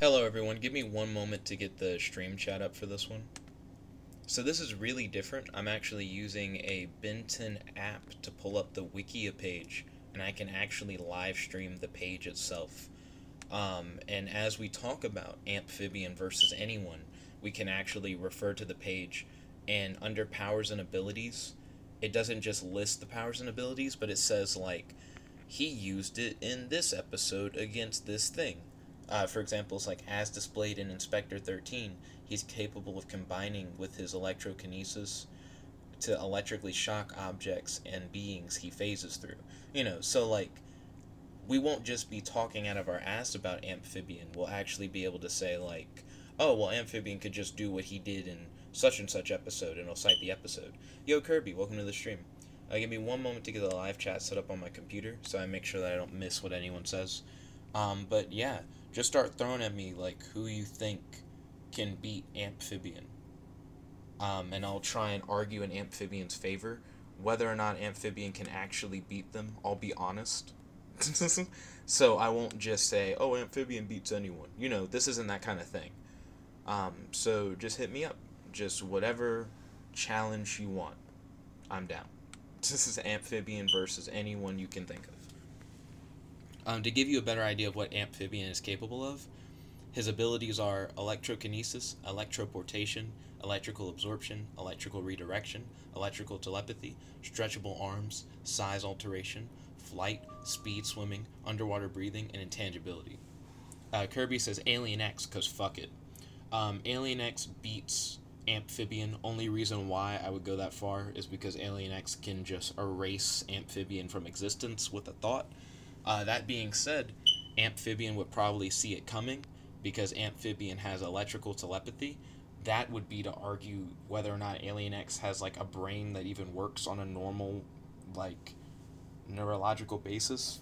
Hello everyone, give me one moment to get the stream chat up for this one. So this is really different. I'm actually using a Ben10 app to pull up the Wikia page, and I can actually live stream the page itself. And as we talk about Amphibian versus anyone, we can actually refer to the page, and under powers and abilities, it doesn't just list the powers and abilities, but it says like, he used it in this episode against this thing. For example, it's like, as displayed in Inspector 13, he's capable of combining with his electrokinesis to electrically shock objects and beings he phases through. So like, we won't just be talking out of our ass about Amphibian. We'll actually be able to say like, oh, well, Amphibian could just do what he did in such and such episode, and it'll cite the episode. Yo, Kirby, welcome to the stream. Give me one moment to get the live chat set up on my computer so I make sure that I don't miss what anyone says. But yeah, just start throwing at me like who you think can beat Amphibian. And I'll try and argue in Amphibian's favor. Whether or not Amphibian can actually beat them, I'll be honest. So I won't just say, oh, Amphibian beats anyone. This isn't that kind of thing. So just hit me up. Just whatever challenge you want. I'm down. This is Amphibian versus anyone you can think of. To give you a better idea of what Amphibian is capable of, his abilities are electrokinesis, electroportation, electrical absorption, electrical redirection, electrical telepathy, stretchable arms, size alteration, flight, speed swimming, underwater breathing, and intangibility. Kirby says Alien X, because fuck it. Alien X beats Amphibian. Only reason why I would go that far is because Alien X can just erase Amphibian from existence with a thought. That being said, Amphibian would probably see it coming because Amphibian has electrical telepathy. That would be to argue whether or not Alien X has like a brain that even works on a normal like neurological basis.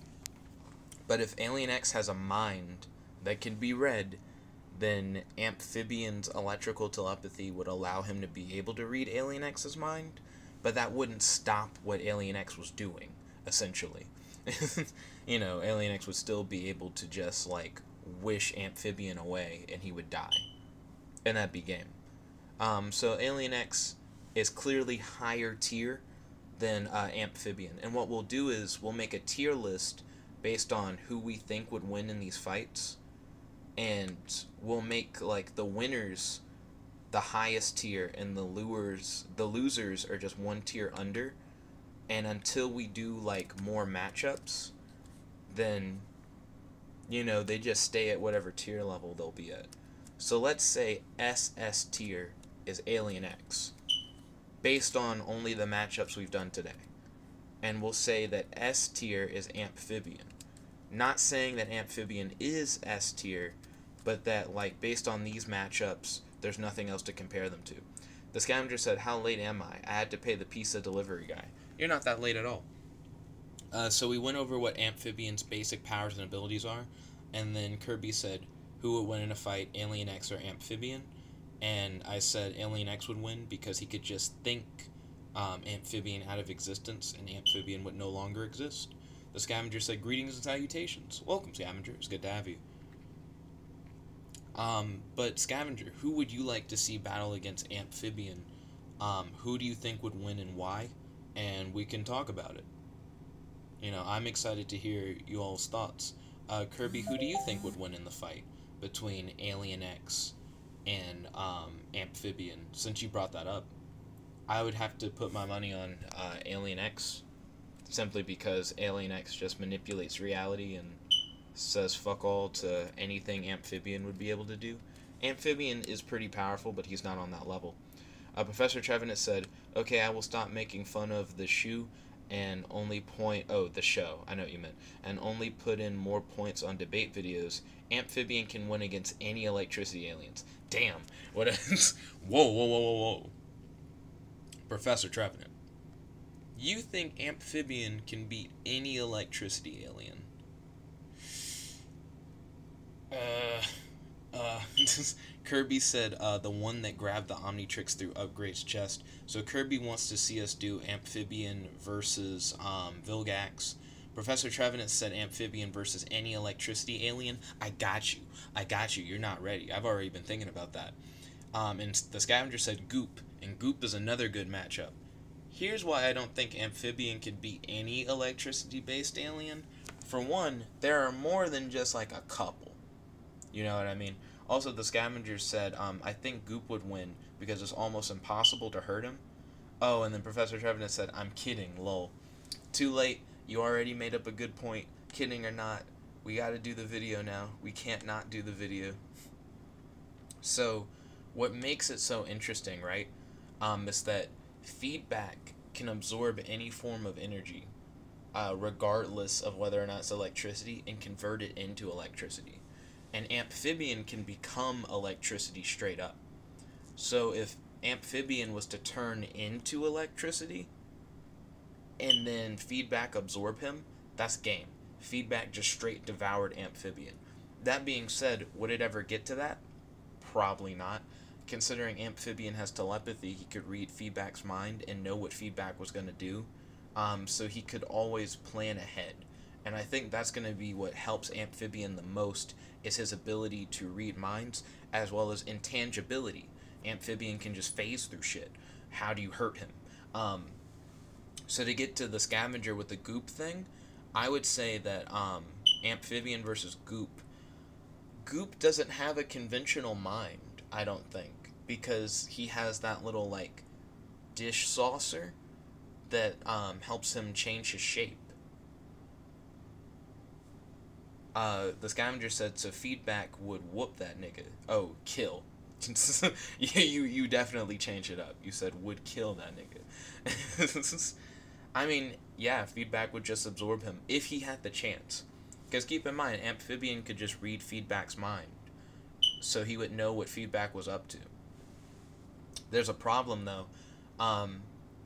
But if Alien X has a mind that can be read, then Amphibian's electrical telepathy would allow him to be able to read Alien X's mind, but that wouldn't stop what Alien X was doing, essentially. Alien X would still be able to just, like, wish Amphibian away, and he would die. And that'd be game. So Alien X is clearly higher tier than Amphibian. And what we'll do is we'll make a tier list based on who we think would win in these fights, and we'll make like the winners the highest tier and the losers are just one tier under. And until we do like more matchups, then they just stay at whatever tier level they'll be at. So let's say SS tier is Alien X based on only the matchups we've done today. And we'll say that S tier is Amphibian. Not saying that Amphibian is S tier, but that, like, based on these matchups, there's nothing else to compare them to. The scavenger said, how late am I? I had to pay the pizza delivery guy. You're not that late at all. So we went over what Amphibian's basic powers and abilities are, and then Kirby said, who would win in a fight, Alien X or Amphibian? And I said Alien X would win because he could just think Amphibian out of existence, and Amphibian would no longer exist. The scavenger said, greetings and salutations. Welcome, scavenger. It's good to have you. But scavenger, who would you like to see battle against Amphibian? Who do you think would win and why? And we can talk about it. I'm excited to hear you all's thoughts. Kirby, who do you think would win in the fight between Alien X and Amphibian? Since you brought that up, I would have to put my money on Alien X, simply because Alien X just manipulates reality and says fuck all to anything Amphibian would be able to do. Amphibian is pretty powerful, but he's not on that level. Professor Trevenant said, okay, I will stop making fun of the shoe and only the show, I know what you meant, and only put in more points on debate videos. Amphibian can win against any electricity aliens. Damn. What else? Whoa. Professor Trevenant, you think Amphibian can beat any electricity alien? Kirby said the one that grabbed the Omnitrix through Upgrade's chest. So Kirby wants to see us do Amphibian versus Vilgax. Professor Trevenant said Amphibian versus any electricity alien. I got you. I got you. You're not ready. I've already been thinking about that. And the Scavenger said Goop, and Goop is another good matchup. Here's why I don't think Amphibian could beat any electricity-based alien. For one, there are more than just like a couple. You know what I mean? Also, the Scavenger said, I think Goop would win because it's almost impossible to hurt him. Oh, and then Professor Trevenant said, I'm kidding, lol. Too late. You already made up a good point. Kidding or not, we gotta do the video now. We can't not do the video. So, what makes it so interesting, right, is that feedback can absorb any form of energy, regardless of whether or not it's electricity, and convert it into electricity. And Amphibian can become electricity straight up. So if Amphibian was to turn into electricity, and then feedback absorb him, that's game. Feedback just straight devoured Amphibian. That being said, would it ever get to that? Probably not. Considering Amphibian has telepathy, he could read feedback's mind and know what feedback was going to do. So he could always plan ahead. And I think that's going to be what helps Amphibian the most, is his ability to read minds, as well as intangibility. Amphibian can just phase through shit. How do you hurt him? So to get to the Scavenger with the Goop thing, I would say that Amphibian versus Goop. Goop doesn't have a conventional mind, I don't think, because he has that little, like, dish saucer that helps him change his shape. The Scavenger said, so feedback would whoop that nigga. Oh, kill. Yeah, you definitely changed it up. You said would kill that nigga. I mean, yeah, feedback would just absorb him if he had the chance. Because keep in mind, Amphibian could just read feedback's mind, so he would know what feedback was up to. There's a problem though.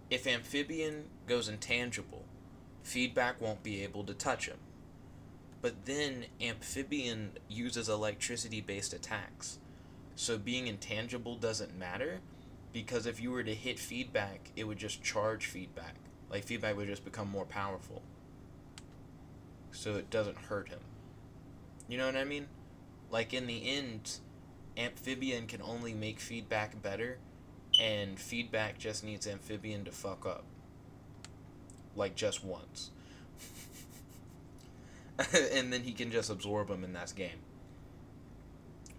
If Amphibian goes intangible, feedback won't be able to touch him. But then Amphibian uses electricity-based attacks. So being intangible doesn't matter, because if you were to hit feedback, it would just charge feedback. Like, feedback would just become more powerful. So it doesn't hurt him. You know what I mean? Like, in the end, Amphibian can only make feedback better, and feedback just needs Amphibian to fuck up. Like, just once. And then he can just absorb him, and that's game.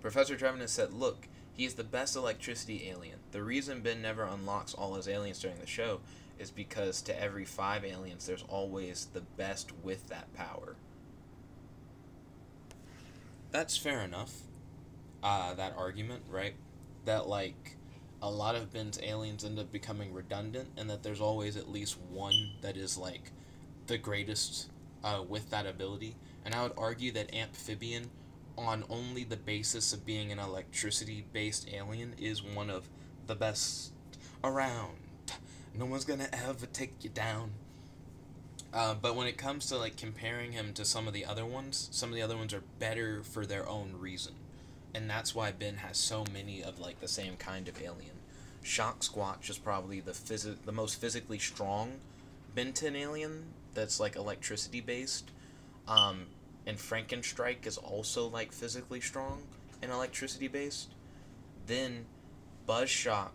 Professor Trevenant said, look, he's the best electricity alien. The reason Ben never unlocks all his aliens during the show is because to every 5 aliens, there's always the best with that power. That's fair enough, that argument, right? That, like, a lot of Ben's aliens end up becoming redundant, and that there's always at least one that is, like, the greatest with that ability. And I would argue that Amphibian, on only the basis of being an electricity-based alien, is one of the best around. No one's gonna ever take you down. But when it comes to, like, comparing him to some of the other ones are better for their own reason. And that's why Ben has so many of, like, the same kind of alien. Shock Squatch is probably the most physically strong Ben 10 alien that's, like, electricity-based. And Frankenstrike is also, like, physically strong and electricity-based. Then Buzzshock,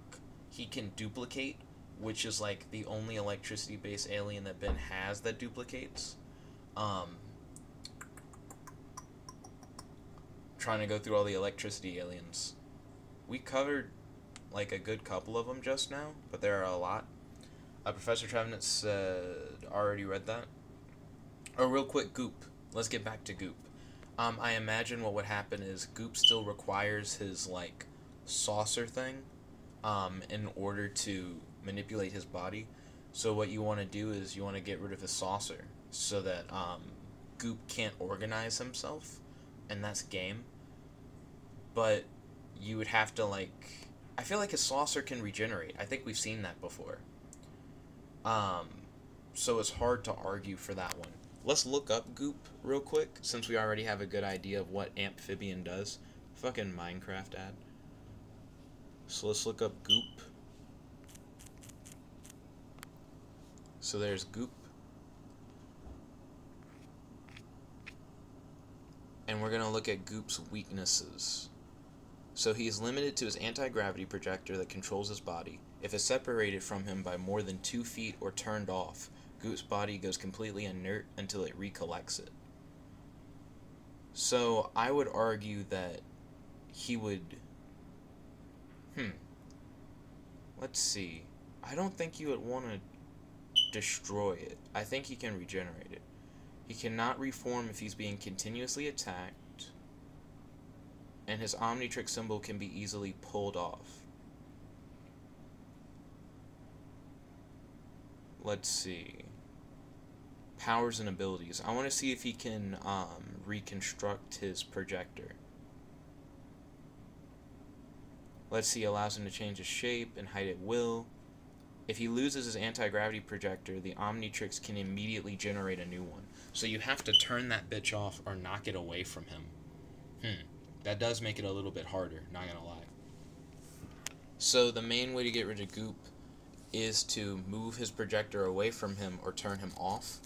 he can duplicate, which is, like, the only electricity-based alien that Ben has that duplicates. Trying to go through all the electricity aliens. We covered, like, a good couple of them just now, but there are a lot. Professor Trevenant said, already read that. Oh, real quick, Goop. Let's get back to Goop. I imagine what would happen is Goop still requires his, like, saucer thing, in order to manipulate his body. So what you want to do is you want to get rid of his saucer so that, Goop can't organize himself, and that's game. But you would have to, like, I feel like his saucer can regenerate. I think we've seen that before. So it's hard to argue for that one. Let's look up Goop real quick, since we already have a good idea of what Amphibian does. Fucking Minecraft ad. So let's look up Goop. So there's Goop. and we're going to look at Goop's weaknesses. So he is limited to his anti-gravity projector that controls his body. If it's separated from him by more than 2 feet or turned off, Goop's body goes completely inert until it recollects it. So I would argue that he would... Let's see. I don't think you would want to destroy it. I think he can regenerate it. He cannot reform if he's being continuously attacked. And his Omnitrix symbol can be easily pulled off. Let's see. Powers and abilities. I want to see if he can reconstruct his projector. Let's see, allows him to change his shape and height at will. If he loses his anti-gravity projector, the Omnitrix can immediately generate a new one. So you have to turn that bitch off or knock it away from him. That does make it a little bit harder, not gonna lie. So the main way to get rid of Goop is to move his projector away from him or turn him off.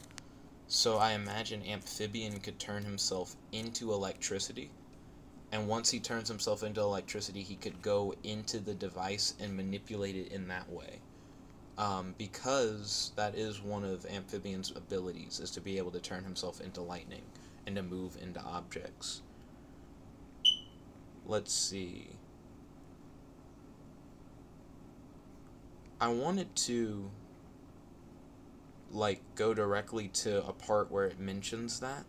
So I imagine Amphibian could turn himself into electricity. And once he turns himself into electricity, he could go into the device and manipulate it in that way. Because that is one of Amphibian's abilities, is to be able to turn himself into lightning and to move into objects. Let's see. I wanted to go directly to a part where it mentions that,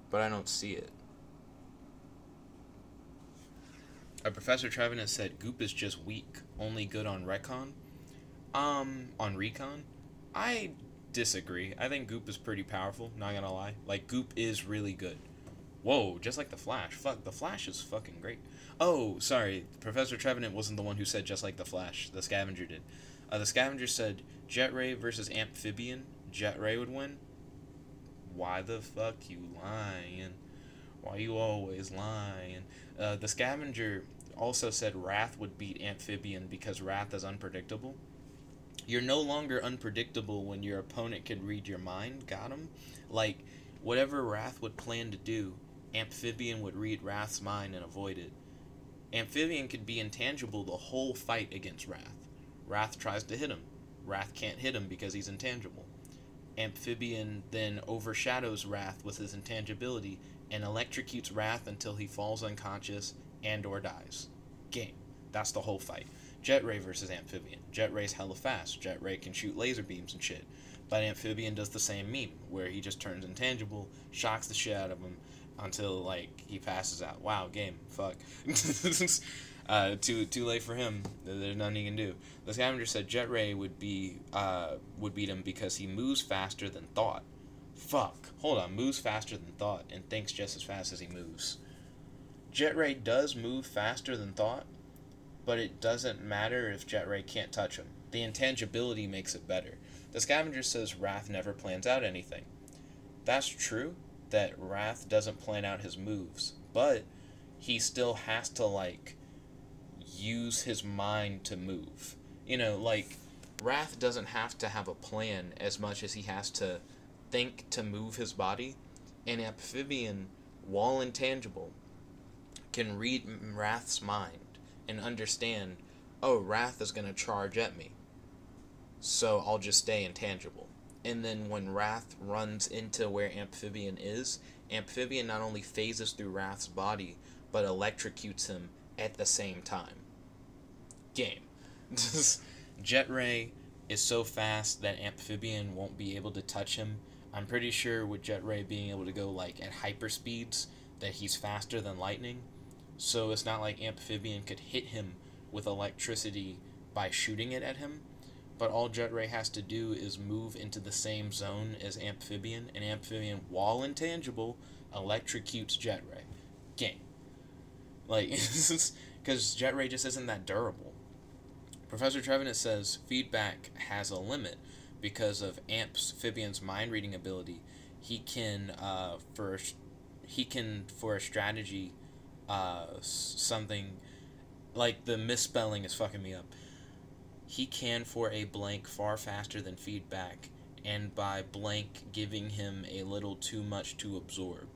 but I don't see it. Professor Trevenant said Goop is just weak, only good on recon. On recon? I disagree. I think Goop is pretty powerful, not gonna lie. Like, Goop is really good. Whoa, just like the Flash. Fuck, the Flash is fucking great. Oh, sorry, Professor Trevenant wasn't the one who said just like the Flash. The Scavenger did. The Scavenger said Jet Ray versus Amphibian. Jet Ray would win. Why the fuck you lying? Why you always lying? The Scavenger also said Wrath would beat Amphibian because Wrath is unpredictable. You're no longer unpredictable when your opponent can read your mind. Got him? Like, whatever Wrath would plan to do, Amphibian would read Wrath's mind and avoid it. Amphibian could be intangible the whole fight against Wrath. Wrath tries to hit him. Wrath can't hit him because he's intangible. Amphibian then overshadows Wrath with his intangibility and electrocutes Wrath until he falls unconscious and or dies. Game. That's the whole fight. Jet Ray versus Amphibian. Jet Ray's hella fast. Jet Ray can shoot laser beams and shit. But Amphibian does the same meme, where he just turns intangible, shocks the shit out of him until, like, he passes out. Wow, game. Fuck. Too late for him. There's nothing he can do. The Scavenger said Jet Ray would beat him because he moves faster than thought. Fuck. Hold on. Moves faster than thought and thinks just as fast as he moves. Jet Ray does move faster than thought, but it doesn't matter if Jet Ray can't touch him. The intangibility makes it better. The Scavenger says Wrath never plans out anything. That's true, that Wrath doesn't plan out his moves, but he still has to, like, use his mind to move. You know, like, Wrath doesn't have to have a plan as much as he has to think to move his body, and Amphibian, while intangible, can read Wrath's mind and understand, oh, Wrath is going to charge at me, so I'll just stay intangible. And then when Wrath runs into where Amphibian is, Amphibian not only phases through Wrath's body, but electrocutes him at the same time. Game. Jet Ray is so fast that Amphibian won't be able to touch him. I'm pretty sure with Jet Ray being able to go, like, at hyper speeds, that he's faster than lightning. So it's not like Amphibian could hit him with electricity by shooting it at him. But all Jet Ray has to do is move into the same zone as Amphibian, and Amphibian, while intangible, electrocutes Jet Ray. Game. Like, because Jet Ray just isn't that durable. Professor Trevenant says feedback has a limit because of Amphibian's mind reading ability. He can, for a strategy, something like the misspelling is fucking me up. He can for a blank far faster than feedback, and by blank giving him a little too much to absorb.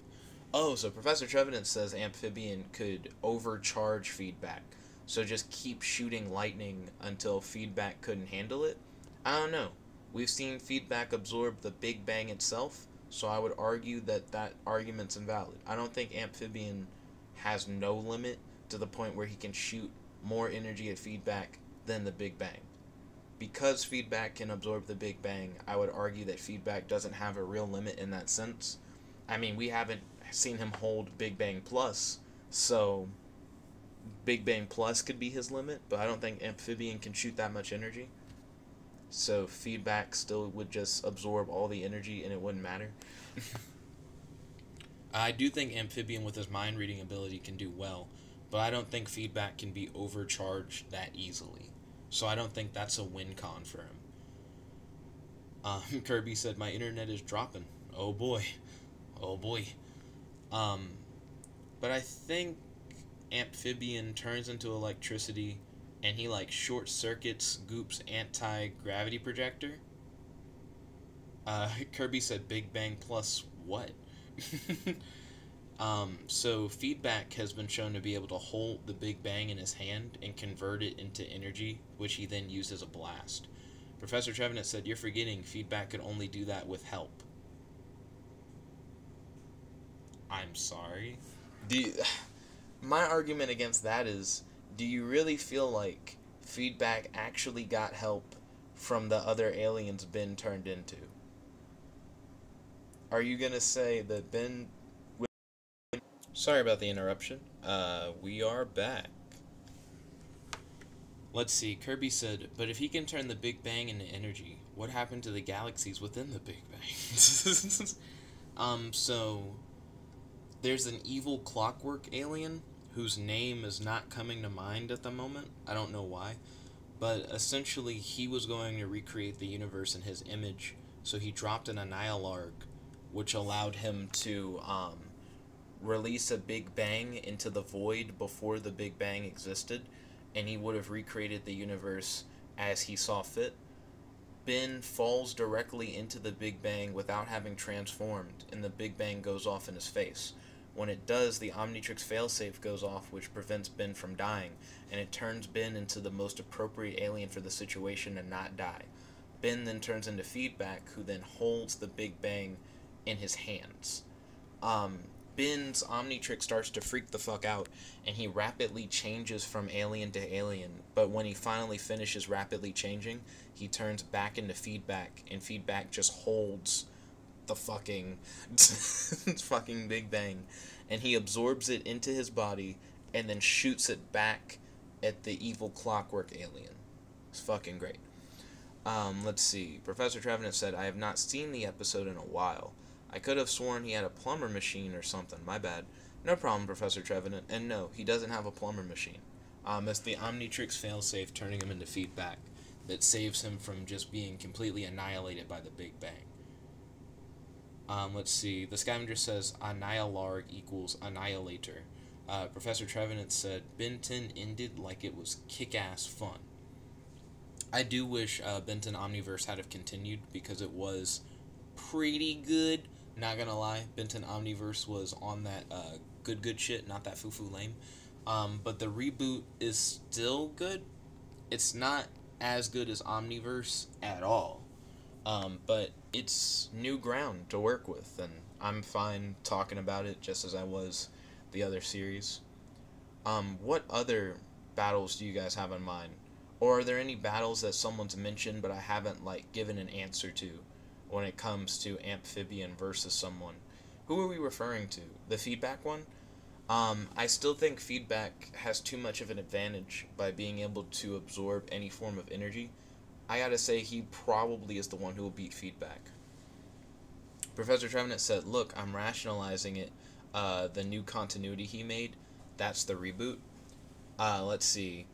Oh, so Professor Trevenant says Amphibian could overcharge feedback. So just keep shooting lightning until feedback couldn't handle it? I don't know. We've seen feedback absorb the Big Bang itself, so I would argue that that argument's invalid. I don't think Amphibian has no limit to the point where he can shoot more energy at feedback than the Big Bang. Because feedback can absorb the Big Bang, I would argue that feedback doesn't have a real limit in that sense. I mean, we haven't seen him hold Big Bang Plus, so Big Bang Plus could be his limit, but I don't think Amphibian can shoot that much energy. So feedback still would just absorb all the energy and it wouldn't matter. I do think Amphibian with his mind reading ability can do well, but I don't think feedback can be overcharged that easily. So I don't think that's a win con for him. Kirby said, my internet is dropping. Oh boy. Oh boy. But I think Amphibian turns into electricity and he like short circuits Goop's anti-gravity projector. Kirby said Big Bang plus what? So feedback has been shown to be able to hold the Big Bang in his hand and convert it into energy, which he then used as a blast. Professor Trevenant said, you're forgetting feedback could only do that with help. I'm sorry? My argument against that is, do you really feel like feedback actually got help from the other aliens Ben turned into? Are you gonna say that Ben... Sorry about the interruption. We are back. Let's see, Kirby said, but if he can turn the Big Bang into energy, what happened to the galaxies within the Big Bang? So there's an evil clockwork alien whose name is not coming to mind at the moment. I don't know why. But essentially, he was going to recreate the universe in his image, so he dropped an Annihilarg, which allowed him to release a Big Bang into the void before the Big Bang existed, and he would have recreated the universe as he saw fit. Ben falls directly into the Big Bang without having transformed, and the Big Bang goes off in his face. When it does, the Omnitrix failsafe goes off, which prevents Ben from dying, and it turns Ben into the most appropriate alien for the situation to not die. Ben then turns into Feedback, who then holds the Big Bang in his hands. Ben's Omnitrix starts to freak the fuck out, and he rapidly changes from alien to alien, but when he finally finishes rapidly changing, he turns back into Feedback, and Feedback just holds the fucking fucking Big Bang, and he absorbs it into his body and then shoots it back at the evil clockwork alien. It's fucking great. Let's see. Professor Trevenant said, I have not seen the episode in a while. I could have sworn he had a plumber machine or something. My bad. No problem, Professor Trevenant. And no, he doesn't have a plumber machine. It's the Omnitrix failsafe turning him into Feedback that saves him from just being completely annihilated by the Big Bang. Let's see. The Scavenger says Annihilarg equals Annihilator. Professor Trevenant said Ben 10 ended like it was kick-ass fun. I do wish Ben 10 Omniverse had have continued because it was pretty good. Not gonna lie, Ben 10 Omniverse was on that good shit, not that foo-foo lame. But the reboot is still good. It's not as good as Omniverse at all. But it's new ground to work with, and I'm fine talking about it just as I was the other series. What other battles do you guys have in mind? Or are there any battles that someone's mentioned but I haven't, like, given an answer to when it comes to Amphibian versus someone? Who are we referring to? The Feedback one? I still think Feedback has too much of an advantage by being able to absorb any form of energy. I gotta say, he probably is the one who will beat Feedback. Professor Trevenant said, look, I'm rationalizing it. The new continuity he made, that's the reboot. Let's see.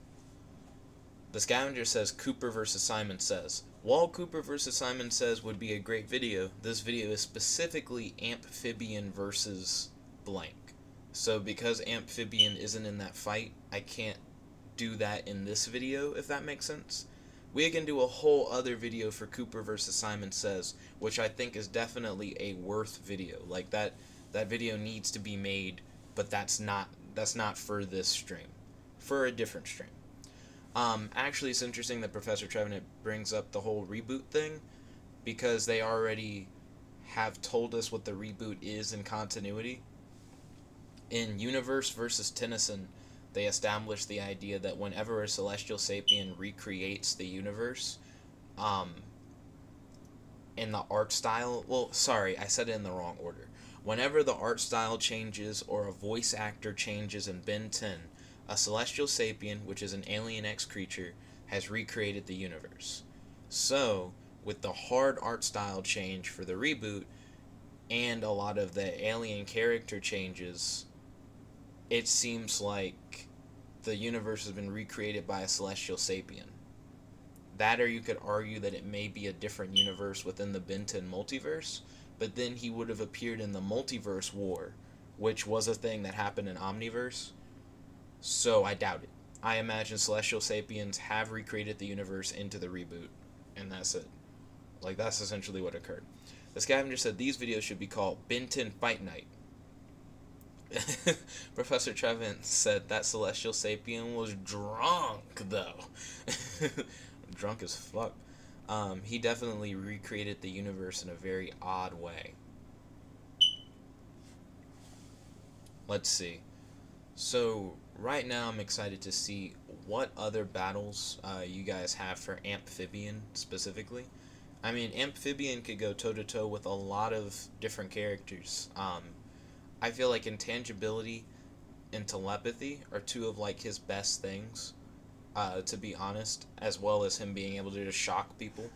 The Scavenger says, Cooper versus Simon Says. While Cooper versus Simon Says would be a great video, this video is specifically Amphibian versus blank. So because Amphibian isn't in that fight, I can't do that in this video, if that makes sense. We can do a whole other video for Cooper versus Simon Says, which I think is definitely a worth video. Like, that That video needs to be made, but that's not for this stream. For a different stream. Actually, it's interesting that Professor Trevenant brings up the whole reboot thing, because they already have told us what the reboot is in continuity. In Universe versus Tennyson, they established the idea that whenever a celestial sapien recreates the universe, in the art style, well, sorry, I said it in the wrong order. Whenever the art style changes or a voice actor changes in Ben 10, a celestial sapien, which is an Alien X creature, has recreated the universe. So, with the hard art style change for the reboot, and a lot of the alien character changes, it seems like the universe has been recreated by a celestial sapien. That, or you could argue that it may be a different universe within the Ben 10 multiverse, but then he would have appeared in the multiverse war, which was a thing that happened in Omniverse. So I doubt it. I imagine celestial sapiens have recreated the universe into the reboot, and that's it. Like, that's essentially what occurred. The scavenger said these videos should be called Ben 10 Fight Night. Professor Trevin said that celestial sapien was drunk, though. Drunk as fuck. He definitely recreated the universe in a very odd way. Let's see. So, right now I'm excited to see what other battles you guys have for Amphibian specifically. I mean, Amphibian could go toe-to-toe with a lot of different characters. I feel like intangibility and telepathy are two of, like, his best things, to be honest, as well as him being able to just shock people.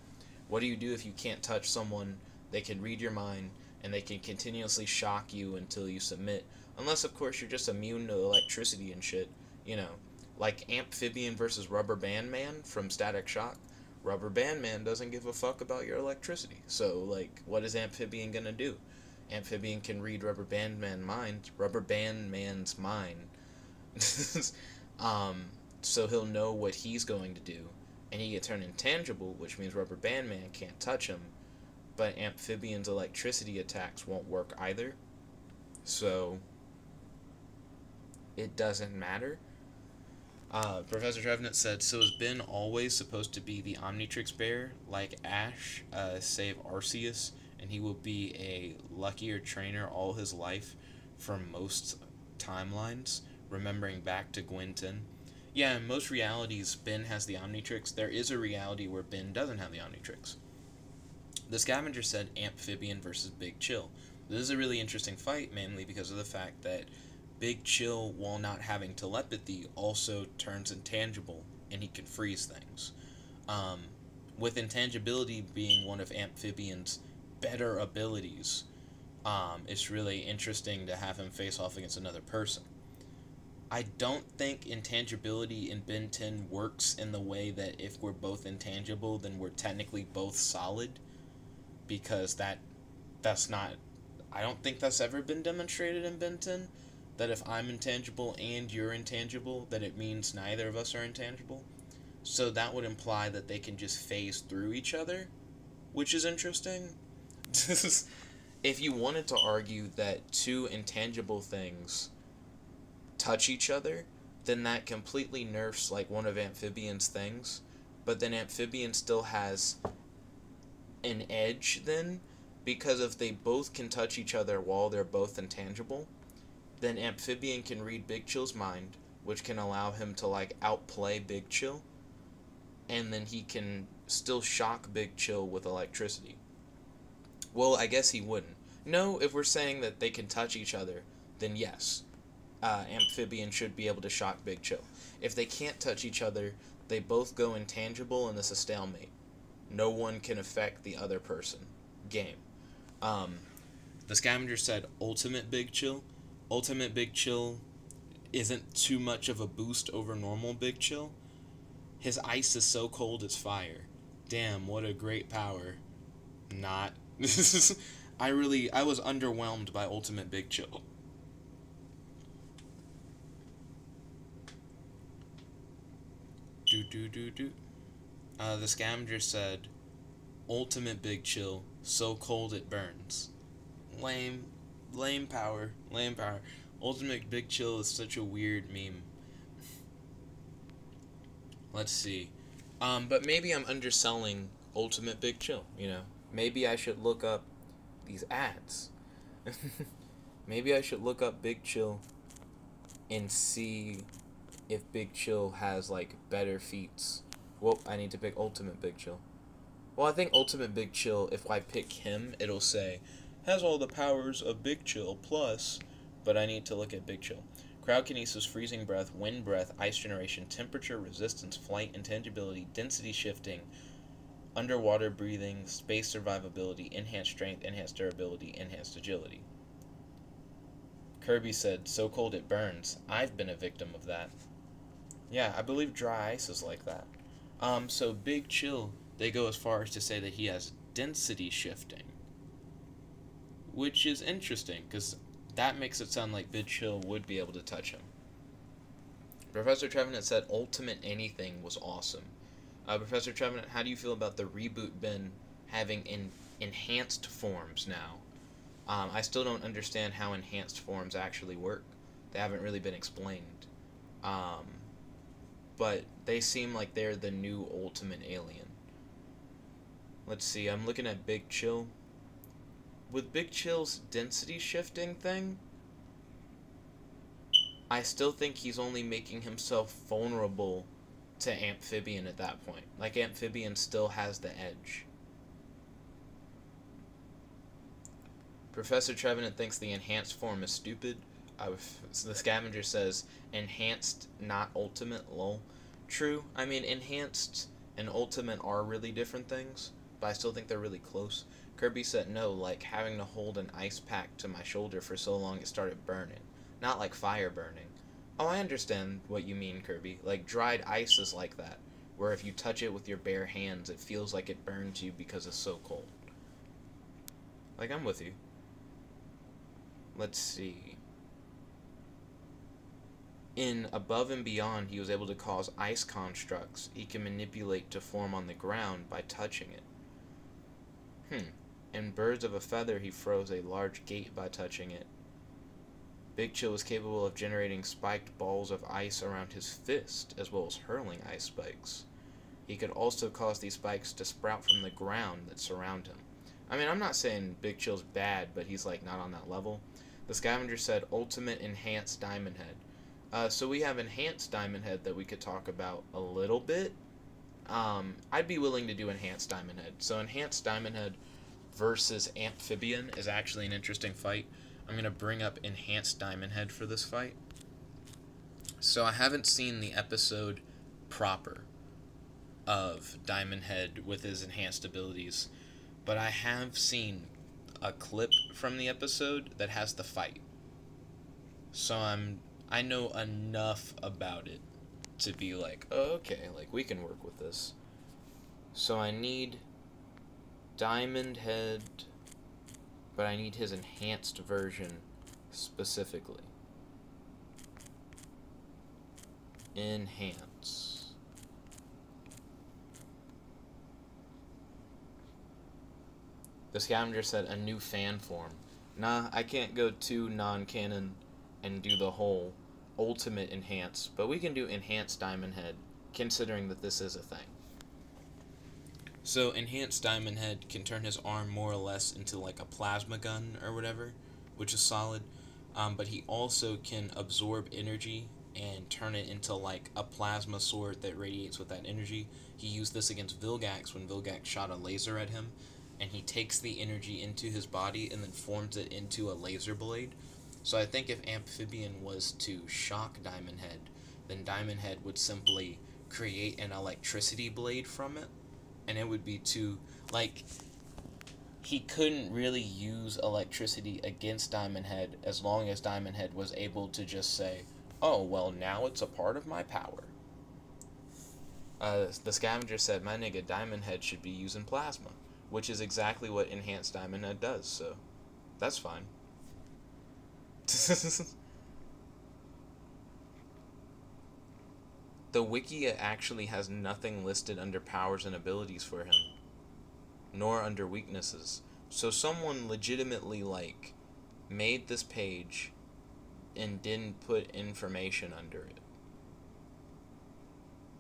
What do you do if you can't touch someone? They can read your mind, and they can continuously shock you until you submit. Unless, of course, you're just immune to electricity and shit. You know, like Amphibian versus Rubber Band Man from Static Shock. Rubber Band Man doesn't give a fuck about your electricity. So, like, what is Amphibian gonna do? Amphibian can read Rubber Band Man's mind. Rubber Band Man's mind. So he'll know what he's going to do. And he can turn intangible, which means Rubber Band Man can't touch him. But Amphibian's electricity attacks won't work either. So, it doesn't matter. Professor Trevenant said, so is Ben always supposed to be the Omnitrix bearer, like Ash, save Arceus, and he will be a luckier trainer all his life from most timelines, remembering back to Gwen 10? Yeah, in most realities, Ben has the Omnitrix. There is a reality where Ben doesn't have the Omnitrix. The scavenger said Amphibian versus Big Chill. This is a really interesting fight, mainly because of the fact that Big Chill, while not having telepathy, also turns intangible, and he can freeze things. With intangibility being one of Amphibian's better abilities, it's really interesting to have him face off against another person. I don't think intangibility in Ben 10 works in the way that if we're both intangible, then we're technically both solid, because that's not... I don't think that's ever been demonstrated in Ben 10. That if I'm intangible and you're intangible, that it means neither of us are intangible. So that would imply that they can just phase through each other, which is interesting. If you wanted to argue that two intangible things touch each other, then that completely nerfs like one of Amphibian's things. But then Amphibian still has an edge then, because if they both can touch each other while they're both intangible, then Amphibian can read Big Chill's mind, which can allow him to, like, outplay Big Chill, and then he can still shock Big Chill with electricity. Well, I guess he wouldn't. No, if we're saying that they can touch each other, then yes, Amphibian should be able to shock Big Chill. If they can't touch each other, they both go intangible, and it's a stalemate. No one can affect the other person. Game. The scavenger said Ultimate Big Chill. Ultimate Big Chill isn't too much of a boost over normal Big Chill. His ice is so cold it's fire. Damn, what a great power. Not. I was underwhelmed by Ultimate Big Chill. The scavenger said, Ultimate Big Chill, so cold it burns. Lame. Lame power. Lame power. Ultimate Big Chill is such a weird meme. Let's see. But maybe I'm underselling Ultimate Big Chill, you know? Maybe I should look up these ads. Maybe I should look up Big Chill and see if Big Chill has, like, better feats. Well, I need to pick Ultimate Big Chill. Well, I think Ultimate Big Chill, if I pick him, it'll say, has all the powers of Big Chill plus, but I need to look at Big Chill. Cryokinesis, freezing breath, wind breath, ice generation, temperature, resistance, flight, intangibility, density shifting, underwater breathing, space survivability, enhanced strength, enhanced durability, enhanced agility. Kirby said, so cold it burns. I've been a victim of that. Yeah, I believe dry ice is like that. So Big Chill, they go as far as to say that he has density shifting. Which is interesting, because that makes it sound like Big Chill would be able to touch him. Professor Trevenant said Ultimate Anything was awesome. Professor Trevenant, how do you feel about the Reboot bin having enhanced forms now? I still don't understand how enhanced forms actually work. They haven't really been explained. But they seem like they're the new Ultimate Alien. Let's see, I'm looking at Big Chill. With Big Chill's density shifting thing, I still think he's only making himself vulnerable to Amphibian at that point. Like, Amphibian still has the edge. Professor Trevenant thinks the enhanced form is stupid. The scavenger says, enhanced, not ultimate, lol. True, I mean, enhanced and ultimate are really different things, but I still think they're really close. Kirby said no, like having to hold an ice pack to my shoulder for so long it started burning. Not like fire burning. Oh, I understand what you mean, Kirby. Like, dried ice is like that, where if you touch it with your bare hands, it feels like it burns you because it's so cold. Like, I'm with you. Let's see. In Above and Beyond, he was able to cause ice constructs he can manipulate to form on the ground by touching it. In Birds of a Feather, he froze a large gate by touching it. Big Chill was capable of generating spiked balls of ice around his fist, as well as hurling ice spikes. He could also cause these spikes to sprout from the ground that surround him. I mean, I'm not saying Big Chill's bad, but he's, like, not on that level. The scavenger said, Ultimate Enhanced Diamond Head. So we have Enhanced Diamond Head that we could talk about a little bit. I'd be willing to do Enhanced Diamond Head. So Enhanced Diamond Head versus Amphibian is actually an interesting fight. I'm going to bring up Enhanced Diamond Head for this fight. So I haven't seen the episode proper of Diamond Head with his enhanced abilities, but I have seen a clip from the episode that has the fight. So I know enough about it to be like, oh, okay, like, we can work with this. So I need Diamond Head, but I need his enhanced version specifically. Enhance. The scavenger said a new fan form. Nah, I can't go too non-canon and do the whole ultimate enhance, but we can do enhanced Diamond Head, considering that this is a thing. So Enhanced Diamond Head can turn his arm more or less into like a plasma gun or whatever, which is solid. But he also can absorb energy and turn it into like a plasma sword that radiates with that energy. He used this against Vilgax when Vilgax shot a laser at him, and he takes the energy into his body and then forms it into a laser blade. So I think if Amphibian was to shock Diamond Head, then Diamond Head would simply create an electricity blade from it, and it would be too, like, he couldn't really use electricity against Diamond Head as long as Diamond Head was able to just say, oh, well, now it's a part of my power. The scavenger said, my nigga, Diamond Head should be using plasma, which is exactly what Enhanced Diamond Head does, so that's fine. The wiki actually has nothing listed under powers and abilities for him, nor under weaknesses. So someone legitimately, like, made this page and didn't put information under it.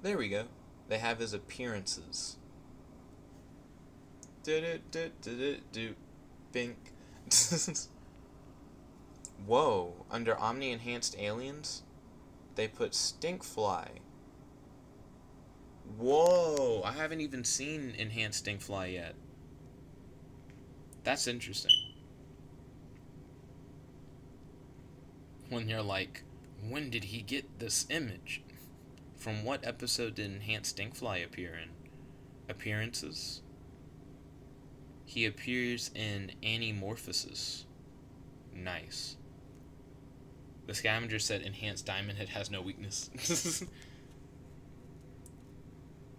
There we go. They have his appearances. Bink. Whoa, under Omni Enhanced Aliens, they put Stinkfly. Whoa, I haven't even seen Enhanced Stinkfly yet. That's interesting. When you're like, when did he get this image? From what episode did Enhanced Stinkfly appear in? Appearances? He appears in Animorphosis. Nice. The scavenger said Enhanced Diamond Head has no weakness.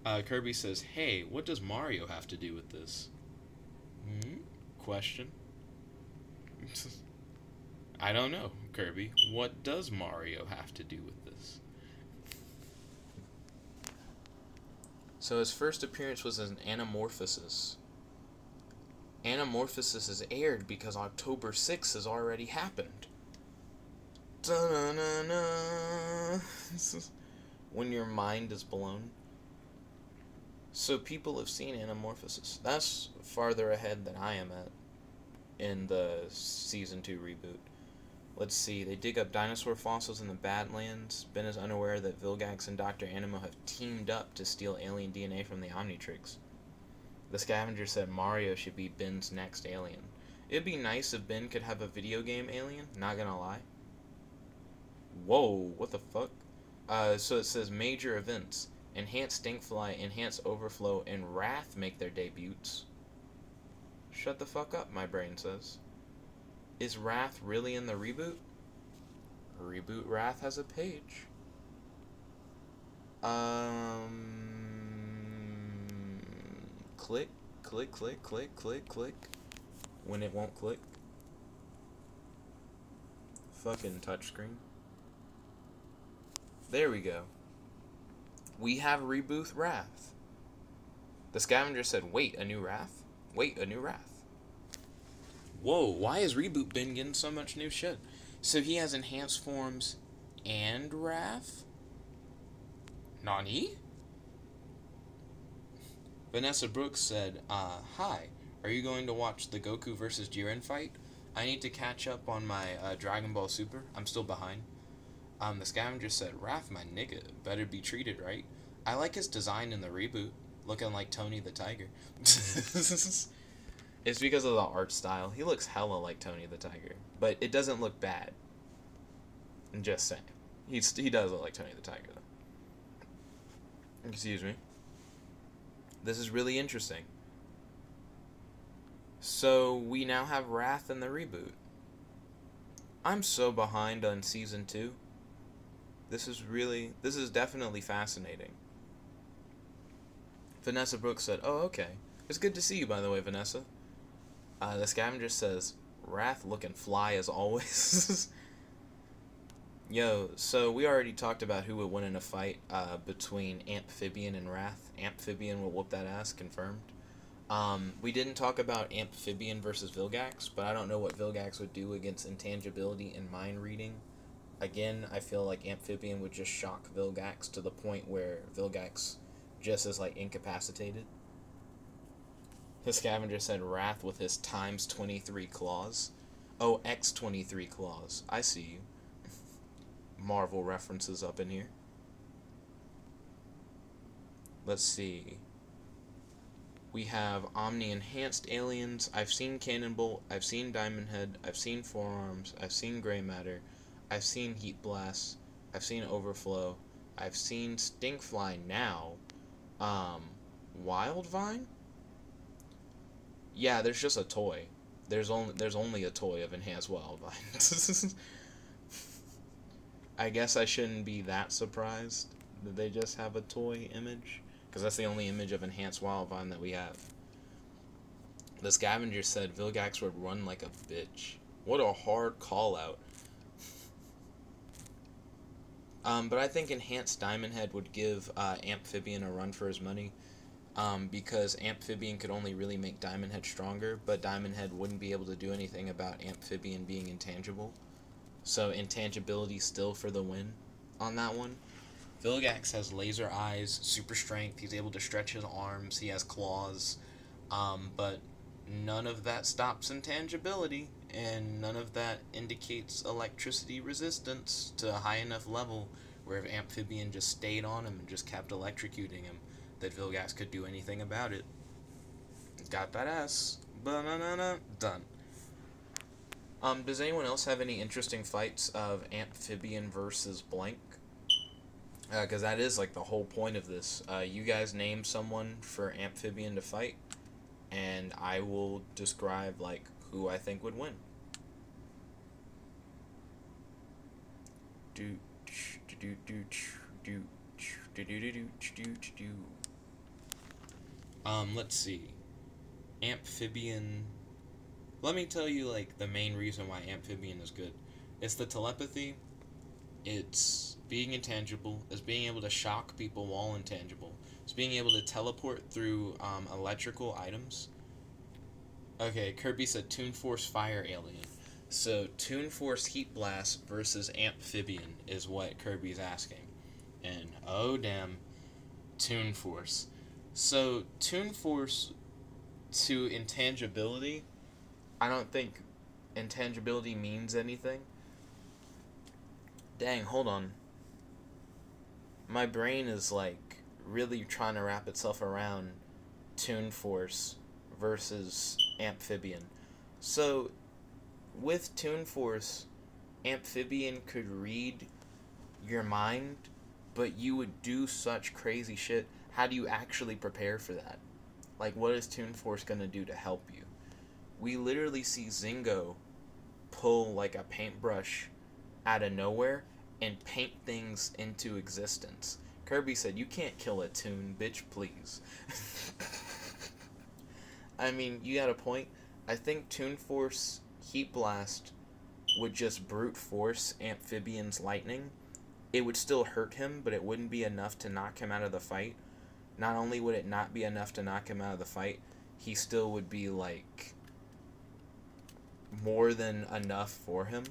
Kirby says, hey, what does Mario have to do with this? Question. I don't know, Kirby. What does Mario have to do with this? So his first appearance was as an Animorphosis. Animorphosis is aired because October 6th has already happened. Da-na-na-na. When your mind is blown. So people have seen Animorphosis. That's farther ahead than I am at in the Season 2 reboot. Let's see. They dig up dinosaur fossils in the Badlands. Ben is unaware that Vilgax and Dr. Animo have teamed up to steal alien DNA from the Omnitrix. The scavenger said Mario should be Ben's next alien. It'd be nice if Ben could have a video game alien, not gonna lie. Whoa, what the fuck? So it says major events. Enhanced Stinkfly, Enhanced Overflow, and Wrath make their debuts. Shut the fuck up, my brain says. Is Wrath really in the reboot? Reboot Wrath has a page. Click, click, click, click, click, click. When it won't click. Fucking touchscreen. There we go. We have Reboot Wrath. The scavenger said, wait, a new Wrath? Wait, a new Wrath. Whoa, why is Reboot Ben getting so much new shit? So he has enhanced forms and Wrath? Nani? Vanessa Brooks said, hi, are you going to watch the Goku vs. Jiren fight? I need to catch up on my Dragon Ball Super. I'm still behind. The scavenger said, Wrath, my nigga, better be treated right. I like his design in the reboot, looking like Tony the Tiger. It's because of the art style. He looks hella like Tony the Tiger, but it doesn't look bad. I'm just saying. He does look like Tony the Tiger, though. Excuse me. This is really interesting. So, we now have Wrath in the reboot. I'm so behind on Season 2. This is definitely fascinating. Vanessa Brooks said, oh, okay. It's good to see you, by the way, Vanessa. The scavenger says, Wrath looking fly as always. Yo, so we already talked about who would win in a fight between Ampfibian and Wrath. Ampfibian will whoop that ass, confirmed. We didn't talk about Ampfibian versus Vilgax, but I don't know what Vilgax would do against intangibility and mind reading. Again, I feel like Amphibian would just shock Vilgax to the point where Vilgax just is, like, incapacitated. The scavenger said Wrath with his times 23 claws. Oh, X23 claws. I see you. Marvel references up in here. Let's see. We have Omni Enhanced Aliens. I've seen Cannonbolt. I've seen Diamond Head. I've seen Forearms. I've seen Gray Matter. I've seen Heat Blast. I've seen Overflow. I've seen Stinkfly now. Wildvine? Yeah, there's just a toy. There's only a toy of Enhanced Wildvine. I guess I shouldn't be that surprised that they just have a toy image, because that's the only image of Enhanced Wildvine that we have. The scavenger said Vilgax would run like a bitch. What a hard call out. But I think Enhanced Diamond Head would give Amphibian a run for his money. because Amphibian could only really make Diamond Head stronger, but Diamond Head wouldn't be able to do anything about Amphibian being intangible. So intangibility still for the win on that one. Vilgax has laser eyes, super strength, he's able to stretch his arms, he has claws, but none of that stops intangibility, and none of that indicates electricity resistance to a high enough level where if Amphibian just stayed on him and just kept electrocuting him, that Vilgax could do anything about it. Got that ass. Ba-na-na-na. Done. Does anyone else have any interesting fights of Amphibian versus blank? Because that is like the whole point of this. You guys name someone for Amphibian to fight, and I will describe like who I think would win. Let's see. Amphibian. Let me tell you like the main reason why Amphibian is good. It's the telepathy. It's being intangible. It's being able to shock people while intangible. It's being able to teleport through electrical items. Okay, Kirby said Toon Force Fire Alien. So Toon Force Heat Blast versus Amphibian is what Kirby's asking. And oh damn, Toon Force. So Toon Force to intangibility, I don't think intangibility means anything. Dang, hold on. My brain is like really trying to wrap itself around Toon Force versus Amphibian. So with Toon Force, Amphibian could read your mind, but you would do such crazy shit. How do you actually prepare for that? Like, what is Toon Force gonna do to help you? We literally see Zingo pull like a paintbrush out of nowhere and paint things into existence. Kirby said, "You can't kill a Toon, bitch, please." I mean, you got a point. I think Toon Force Heat Blast would just brute force Amphibian's lightning. It would still hurt him, but it wouldn't be enough to knock him out of the fight. Not only would it not be enough to knock him out of the fight, he still would be, like, more than enough for him.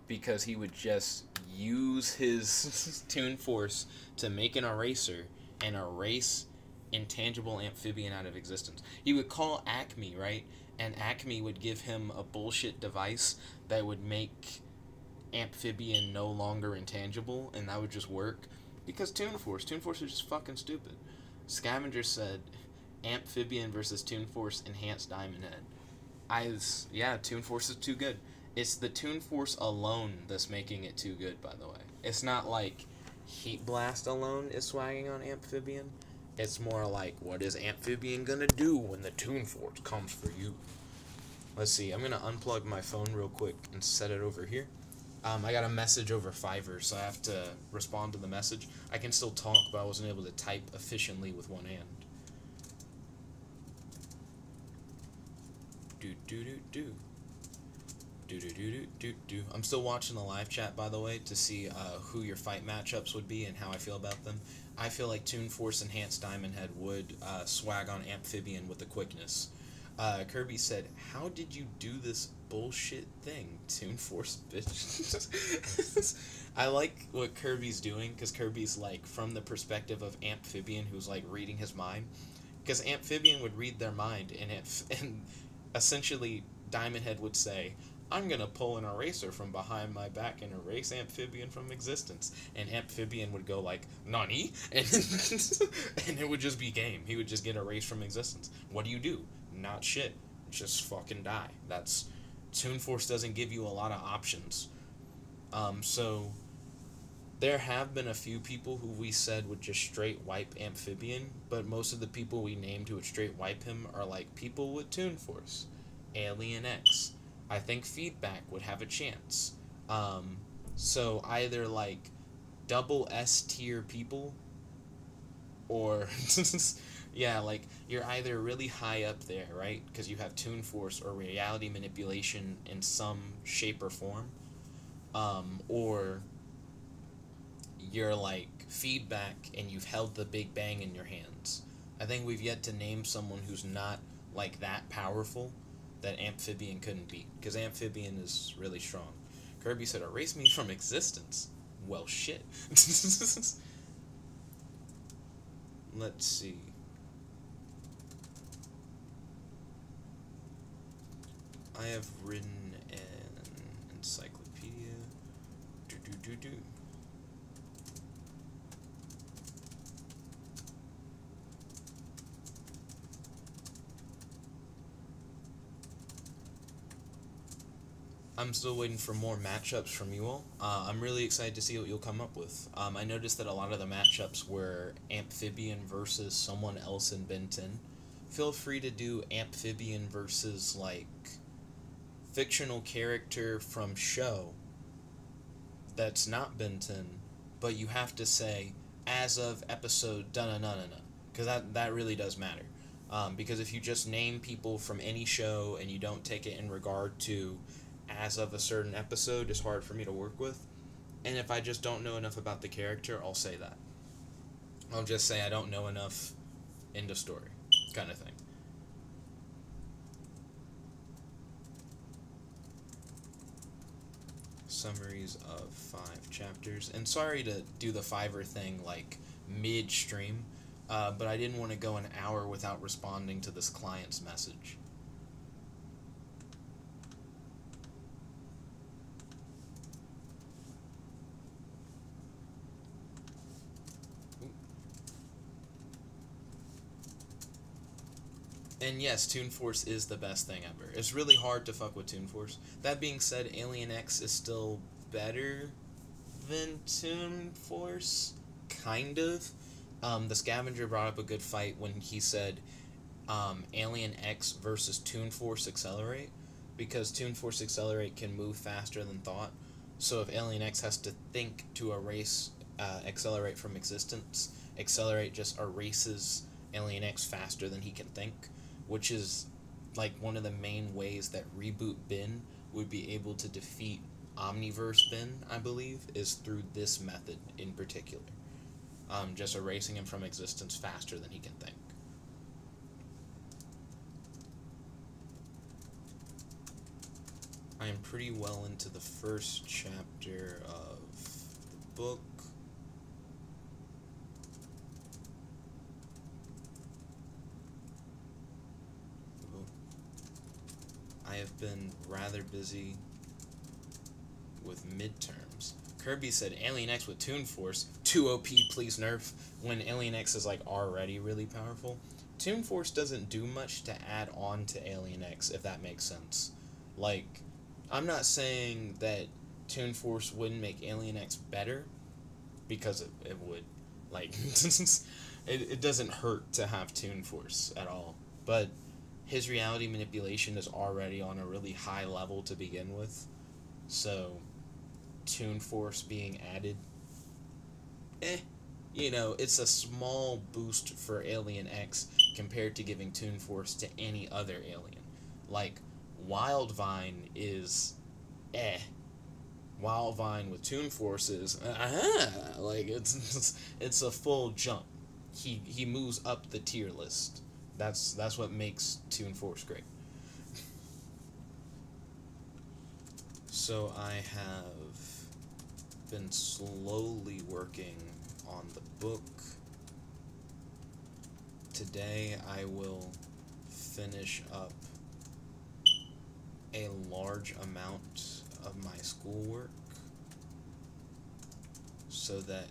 Because he would just use his Toon Force to make an eraser and erase intangible Amphibian out of existence. He would call Acme, right? And Acme would give him a bullshit device that would make Amphibian no longer intangible, and that would just work. Because Toon Force is just fucking stupid. Scavenger said, Amphibian versus Toon Force enhanced Diamond Head. Yeah, Toon Force is too good. It's the Toon Force alone that's making it too good, by the way. It's not like Heat Blast alone is swagging on Amphibian. It's more like, what is Amphibian gonna do when the Toon Force comes for you? Let's see, I'm gonna unplug my phone real quick and set it over here. I got a message over Fiverr, so I have to respond to the message. I can still talk, but I wasn't able to type efficiently with one hand. I'm still watching the live chat, by the way, to see who your fight matchups would be and how I feel about them. I feel like Toon Force Enhanced Diamond Head would swag on Amphibian with the quickness. Kirby said, "How did you do this bullshit thing, Toon Force, bitch?" I like what Kirby's doing, because Kirby's, like, from the perspective of Amphibian, who's, like, reading his mind. Because Amphibian would read their mind, and essentially Diamond Head would say, "I'm gonna pull an eraser from behind my back and erase Amphibian from existence." And Amphibian would go like, "Nani?" And, and it would just be game. He would just get erased from existence. What do? Not shit. Just fucking die. That's... Toon Force doesn't give you a lot of options. So... there have been a few people who we said would just straight wipe Amphibian, but most of the people we named who would straight wipe him are like people with Toon Force. Alien X. I think Feedback would have a chance. So either like double S tier people, or yeah, like you're either really high up there, right? Because you have Toon Force or reality manipulation in some shape or form, or your like feedback, and you've held the Big Bang in your hands. I think we've yet to name someone who's not like that powerful that Amphibian couldn't beat, because Amphibian is really strong. Kirby said, "Erase me from existence." Well, shit. Let's see. I have written an encyclopedia. Do. I'm still waiting for more matchups from you all. I'm really excited to see what you'll come up with. I noticed that a lot of the matchups were Amphibian versus someone else in Ben 10. Feel free to do Amphibian versus, like, fictional character from show that's not Ben 10, but you have to say, as of episode da-na-na-na-na, because that really does matter. Because if you just name people from any show and you don't take it in regard to as of a certain episode, it's hard for me to work with. And if I just don't know enough about the character, I'll say that. I'll just say I don't know enough, end of story, kind of thing. Summaries of 5 chapters. And sorry to do the Fiverr thing, like, mid-stream, but I didn't want to go an hour without responding to this client's message. And yes, Toon Force is the best thing ever. It's really hard to fuck with Toon Force. That being said, Alien X is still better than Toon Force, kind of. The Scavenger brought up a good fight when he said Alien X versus Toon Force Accelerate, because Toon Force Accelerate can move faster than thought. So if Alien X has to think to erase Accelerate from existence, Accelerate just erases Alien X faster than he can think, which is like one of the main ways that Reboot Ben would be able to defeat Omniverse Ben, I believe, is through this method in particular. Just erasing him from existence faster than he can think. I am pretty well into the first chapter of the book. I have been rather busy with midterms. Kirby said Alien X with Toon Force, 2 OP please nerf, when Alien X is like already really powerful. Toon Force doesn't do much to add on to Alien X, if that makes sense. Like, I'm not saying that Toon Force wouldn't make Alien X better, because it would. Like, it doesn't hurt to have Toon Force at all. But his reality manipulation is already on a really high level to begin with. So, Toon Force being added, you know, it's a small boost for Alien X compared to giving Toon Force to any other alien. Like, Wildvine is Wildvine with Toon Force is like it's a full jump. He moves up the tier list. That's what makes Toon Force great. So I have been slowly working on the book. Today I will finish up a large amount of my schoolwork so that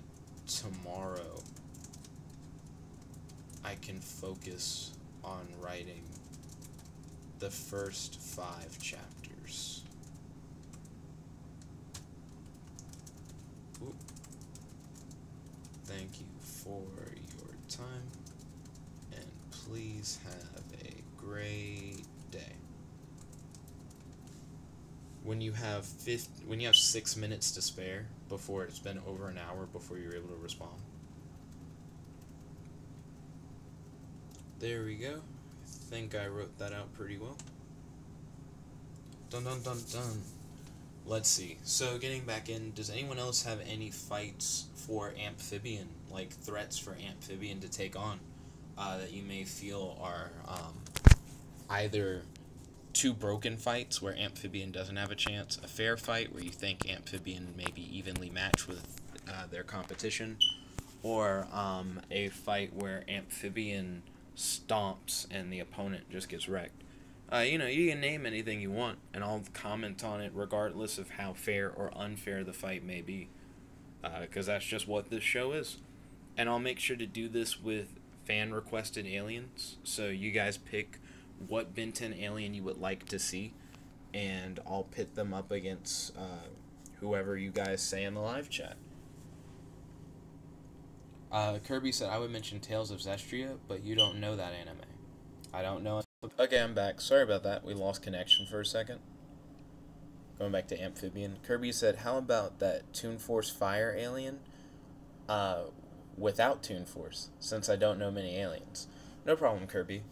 tomorrow I can focus on writing the first 5 chapters. Ooh. Thank you for your time, and please have a great day. When you have 6 minutes to spare before it's been over an hour before you're able to respond. There we go. I think I wrote that out pretty well. Dun dun dun dun. Let's see. So getting back in, does anyone else have any fights for Amphibian, like threats for Amphibian to take on, that you may feel are either two broken fights where Amphibian doesn't have a chance, a fair fight where you think Amphibian may be evenly matched with their competition, or a fight where Amphibian stomps and the opponent just gets wrecked? You know, you can name anything you want, and I'll comment on it regardless of how fair or unfair the fight may be, because that's just what this show is. And I'll make sure to do this with fan-requested aliens, so you guys pick what Ben 10 alien you would like to see, and I'll pit them up against whoever you guys say in the live chat. Kirby said, I would mention Tales of Zestria, but you don't know that anime. I don't know. Okay, I'm back. Sorry about that. We lost connection for a second. Going back to Amphibian. Kirby said, how about that Toon Force Fire alien without Toon Force, since I don't know many aliens? No problem, Kirby.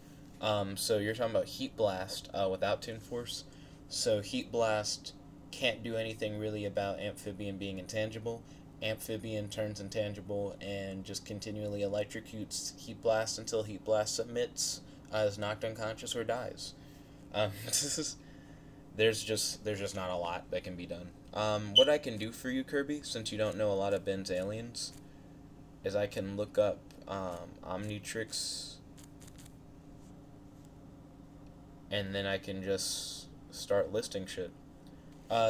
So you're talking about Heat Blast without Toon Force. So Heat Blast can't do anything really about Amphibian being intangible. Amphibian turns intangible and just continually electrocutes Heat Blast until Heat Blast submits, is knocked unconscious, or dies. There's just not a lot that can be done. What I can do for you, Kirby, since you don't know a lot of Ben's aliens, is I can look up Omnitrix, and then I can just start listing shit.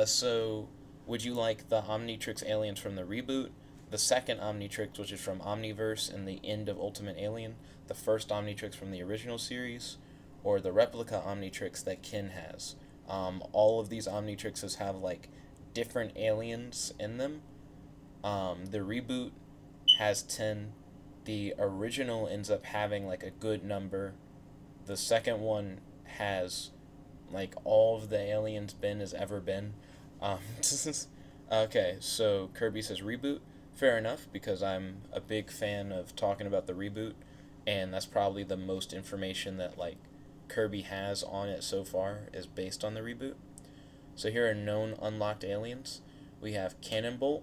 So, would you like the Omnitrix aliens from the reboot, the second Omnitrix, which is from Omniverse and the end of Ultimate Alien, the first Omnitrix from the original series, or the replica Omnitrix that Ken has? All of these Omnitrixes have, like, different aliens in them. The reboot has 10. The original ends up having, like, a good number. The second one has, like, all of the aliens Ben has ever been. Okay, so Kirby says reboot. Fair enough, because I'm a big fan of talking about the reboot, and that's probably the most information that, like, Kirby has on it so far is based on the reboot. So here are known unlocked aliens. We have Cannonbolt,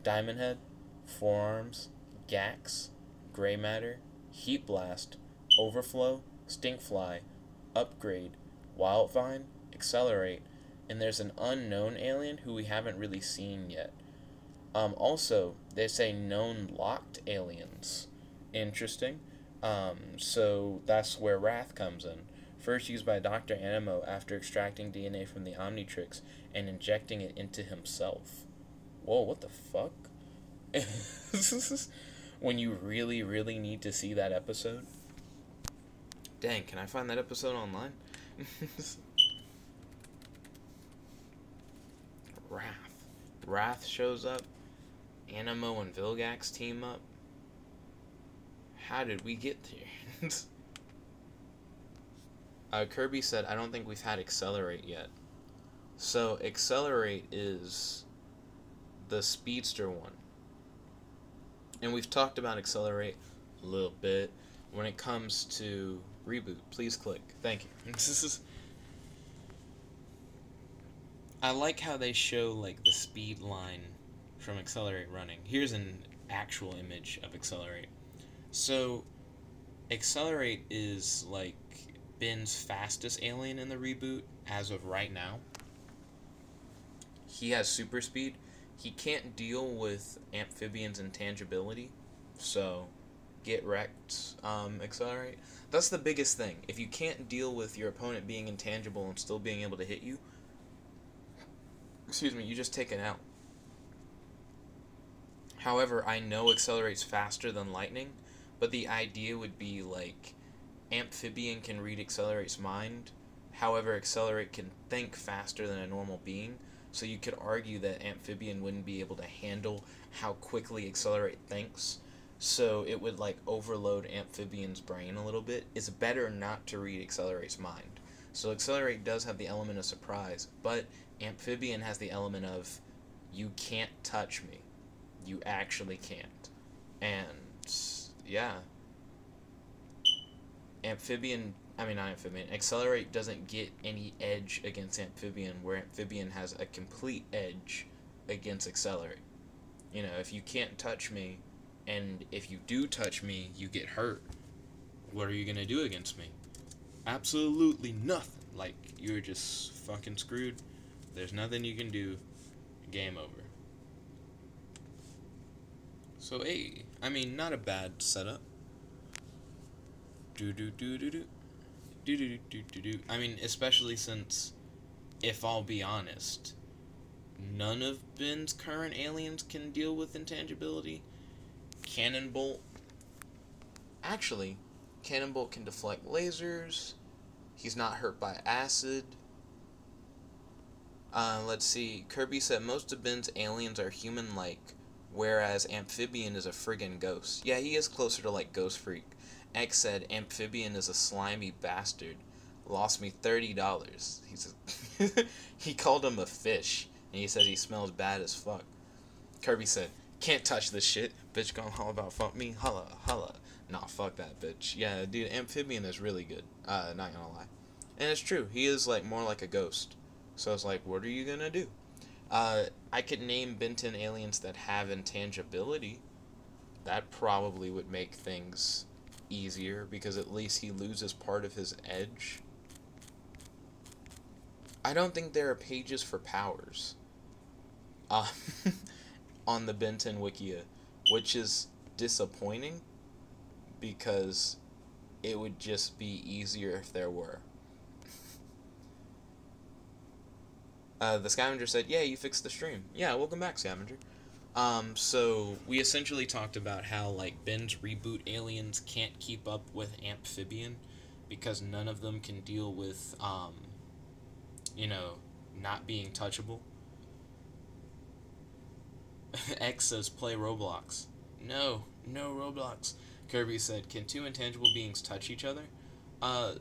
Diamond Head, Forearms, Gax, Gray Matter, Heat Blast, Overflow, Stinkfly, Upgrade, Wildvine, Accelerate, and there's an unknown alien who we haven't really seen yet. Also, they say known locked aliens. Interesting. So that's where Wrath comes in. First used by Dr. Animo after extracting DNA from the Omnitrix and injecting it into himself. Whoa, what the fuck? When you really, really need to see that episode. Dang, can I find that episode online? Wrath shows up. Animo and Vilgax team up. How did we get there? Kirby said, I don't think we've had Accelerate yet. So, Accelerate is the Speedster one. And we've talked about Accelerate a little bit. When it comes to reboot, please click. Thank you. I like how they show, like, the speed line from Accelerate running. Here's an actual image of Accelerate. So, Accelerate is, like, Ben's fastest alien in the reboot as of right now. He has super speed. He can't deal with Amphibian's intangibility, so get wrecked, Accelerate. That's the biggest thing. If you can't deal with your opponent being intangible and still being able to hit you, you just take it out. However, I know Accelerate's faster than Lightning, but the idea would be, like, Amphibian can read Accelerate's mind. However, Accelerate can think faster than a normal being, so you could argue that Amphibian wouldn't be able to handle how quickly Accelerate thinks, so it would, like, overload Amphibian's brain a little bit. It's better not to read Accelerate's mind. So Accelerate does have the element of surprise, but Amphibian has the element of, you can't touch me. You actually can't. And, yeah. Amphibian I mean, not Amphibian. Accelerate doesn't get any edge against Amphibian, where Amphibian has a complete edge against Accelerate. You know, if you can't touch me, and if you do touch me, you get hurt. What are you gonna do against me? Absolutely nothing. Like, you're just fucking screwed. There's nothing you can do. Game over. So, hey, I mean, not a bad setup. I mean, especially since, if I'll be honest, none of Ben's current aliens can deal with intangibility. Cannonbolt. Actually, Cannonbolt can deflect lasers. He's not hurt by acid. Let's see. Kirby said most of Ben's aliens are human-like, whereas Amphibian is a friggin' ghost. Yeah, he is closer to, like, Ghost Freak. X said Amphibian is a slimy bastard. Lost me $30. He called him a fish, and he said he smells bad as fuck. Kirby said, can't touch this shit. Bitch gonna holla about fuck me. Holla, holla. Nah, fuck that bitch. Yeah, dude, Amphibian is really good. Not gonna lie. And it's true. He is, like, more like a ghost. So it's like, what are you gonna do? I could name Ben 10 aliens that have intangibility. That probably would make things easier, because at least he loses part of his edge. I don't think there are pages for powers on the Ben 10 Wikia, which is disappointing, because it would just be easier if there were. The Scavenger said, yeah, you fixed the stream. Yeah, welcome back, Scavenger. So we essentially talked about how, like, Ben's reboot aliens can't keep up with Amphibian because none of them can deal with, you know, not being touchable. X says, play Roblox. No Roblox. Kirby said, can two intangible beings touch each other?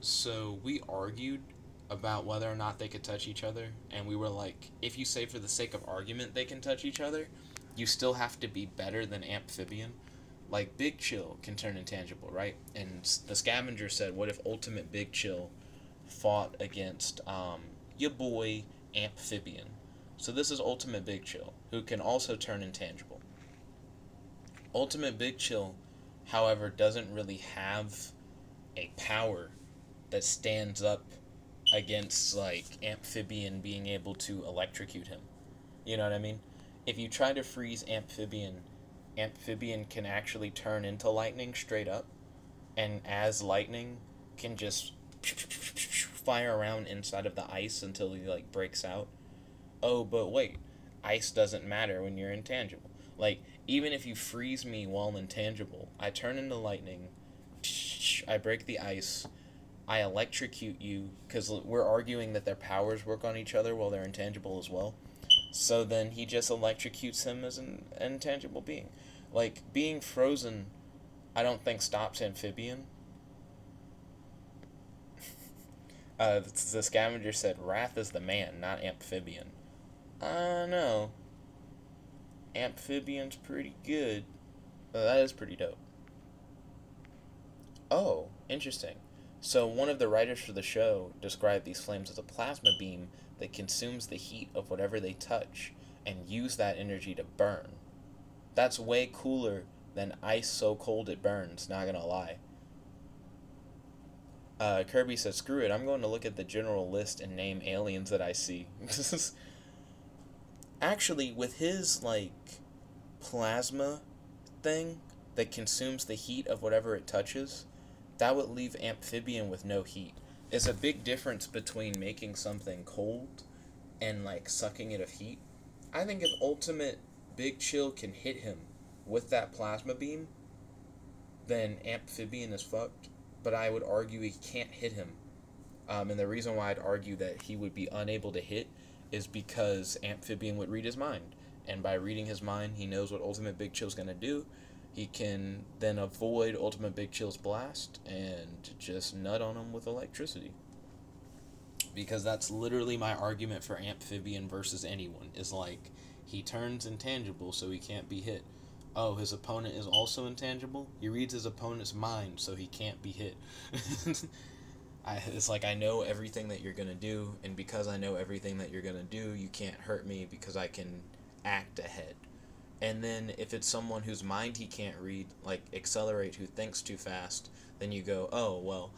So we argued about whether or not they could touch each other, and we were like, if you say for the sake of argument they can touch each other, you still have to be better than Amphibian. Like, Big Chill can turn intangible, right? And the Scavenger said, what if Ultimate Big Chill fought against your boy Amphibian? So this is Ultimate Big Chill, who can also turn intangible. Ultimate Big Chill, however, doesn't really have a power that stands up against, like, Amphibian being able to electrocute him. You know what I mean? If you try to freeze Amphibian, Amphibian can actually turn into lightning straight up, and as lightning can just fire around inside of the ice until he, like, breaks out. Oh, but wait, ice doesn't matter when you're intangible. Like, even if you freeze me while intangible, I turn into lightning, I break the ice, I electrocute you, because we're arguing that their powers work on each other while they're intangible as well. So then he just electrocutes him as an intangible being. Like, being frozen, I don't think stops Amphibian. The Scavenger said, Wrath is the man, not Amphibian. No. Amphibian's pretty good. That is pretty dope. Oh, interesting. So one of the writers for the show described these flames as a plasma beam that consumes the heat of whatever they touch and use that energy to burn. That's way cooler than ice so cold it burns, not gonna lie. Kirby said, screw it, I'm going to look at the general list and name aliens that I see. Actually, with his, like, plasma thing that consumes the heat of whatever it touches, that would leave Amphibian with no heat. It's a big difference between making something cold and, like, sucking it of heat. I think if Ultimate Big Chill can hit him with that plasma beam, then Amphibian is fucked. But I would argue he can't hit him. And the reason why I'd argue that he would be unable to hit is because Amphibian would read his mind. And by reading his mind, he knows what Ultimate Big Chill's going to do. He can then avoid Ultimate Big Chill's blast and just nut on him with electricity. Because that's literally my argument for Amphibian versus anyone. Is like, he turns intangible so he can't be hit. Oh, his opponent is also intangible? He reads his opponent's mind so he can't be hit. It's like I know everything that you're gonna do, and because I know everything that you're gonna do, you can't hurt me because I can act ahead. And then if it's someone whose mind he can't read, like Accelerate, who thinks too fast, then you go, oh, well,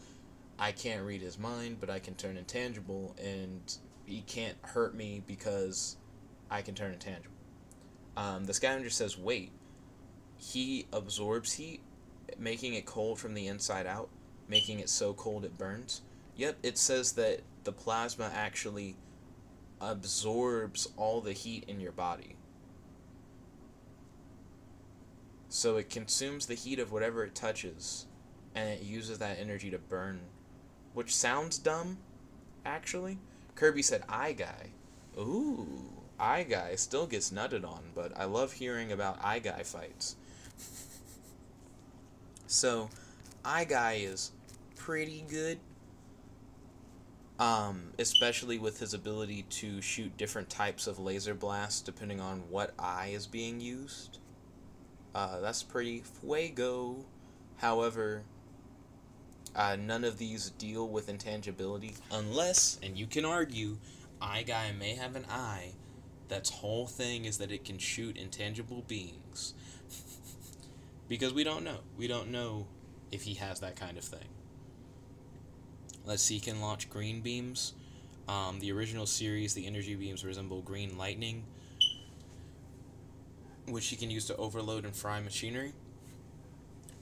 I can't read his mind, but I can turn intangible, and he can't hurt me because I can turn intangible. The scavenger says, wait, he absorbs heat, making it cold from the inside out, making it so cold it burns. Yep, it says that the plasma actually absorbs all the heat in your body. So it consumes the heat of whatever it touches, and it uses that energy to burn. Which sounds dumb, actually. Kirby said, "Eye Guy." Ooh, Eye Guy still gets nutted on, but I love hearing about Eye Guy fights. So, Eye Guy is pretty good. Especially with his ability to shoot different types of laser blasts depending on what eye is being used. That's pretty fuego. However, none of these deal with intangibility unless, and you can argue, Eye Guy may have an eye that's whole thing is that it can shoot intangible beings. Because we don't know. We don't know if he has that kind of thing. Let's see, he can launch green beams. The original series, the energy beams resemble green lightning, which he can use to overload and fry machinery.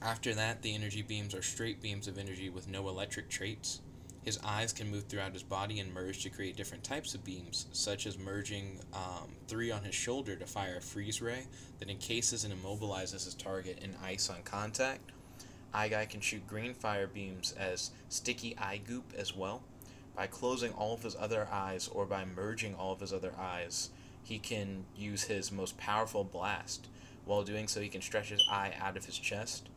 After that, the energy beams are straight beams of energy with no electric traits. His eyes can move throughout his body and merge to create different types of beams, such as merging 3 on his shoulder to fire a freeze ray that encases and immobilizes his target in ice on contact. Eye Guy can shoot green fire beams as sticky eye goop as well. By closing all of his other eyes or by merging all of his other eyes, he can use his most powerful blast. While doing so, he can stretch his eye out of his chest.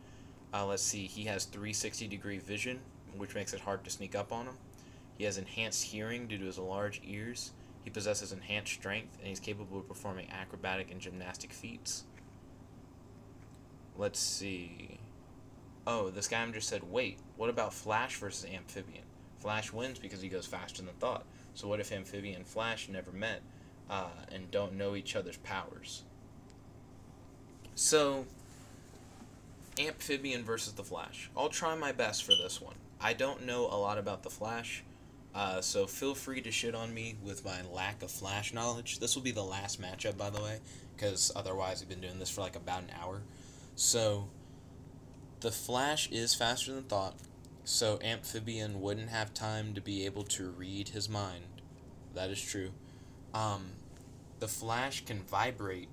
Let's see, he has 360-degree vision, which makes it hard to sneak up on him. He has enhanced hearing due to his large ears. He possesses enhanced strength, and he's capable of performing acrobatic and gymnastic feats. Let's see. Oh, the scavenger said, wait, what about Flash versus Amphibian? Flash wins because he goes faster than thought. So what if Amphibian and Flash never met and don't know each other's powers? So, Amphibian versus the Flash. I'll try my best for this one. I don't know a lot about the Flash, so feel free to shit on me with my lack of Flash knowledge. This will be the last matchup, by the way, because otherwise we've been doing this for like about an hour. So, the Flash is faster than thought, so Amphibian wouldn't have time to be able to read his mind. That is true. The Flash can vibrate